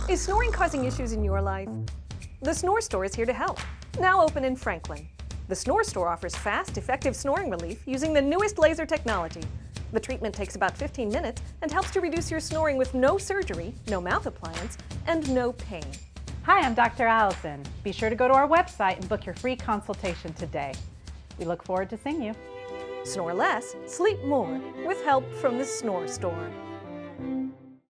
Is snoring causing issues in your life? The Snore Store is here to help. Now open in Franklin. The Snore Store offers fast, effective snoring relief using the newest laser technology. The treatment takes about 15 minutes and helps to reduce your snoring with no surgery, no mouth appliance, and no pain. Hi, I'm Dr. Allison. Be sure to go to our website and book your free consultation today. We look forward to seeing you. Snore less, sleep more with help from the Snore Store.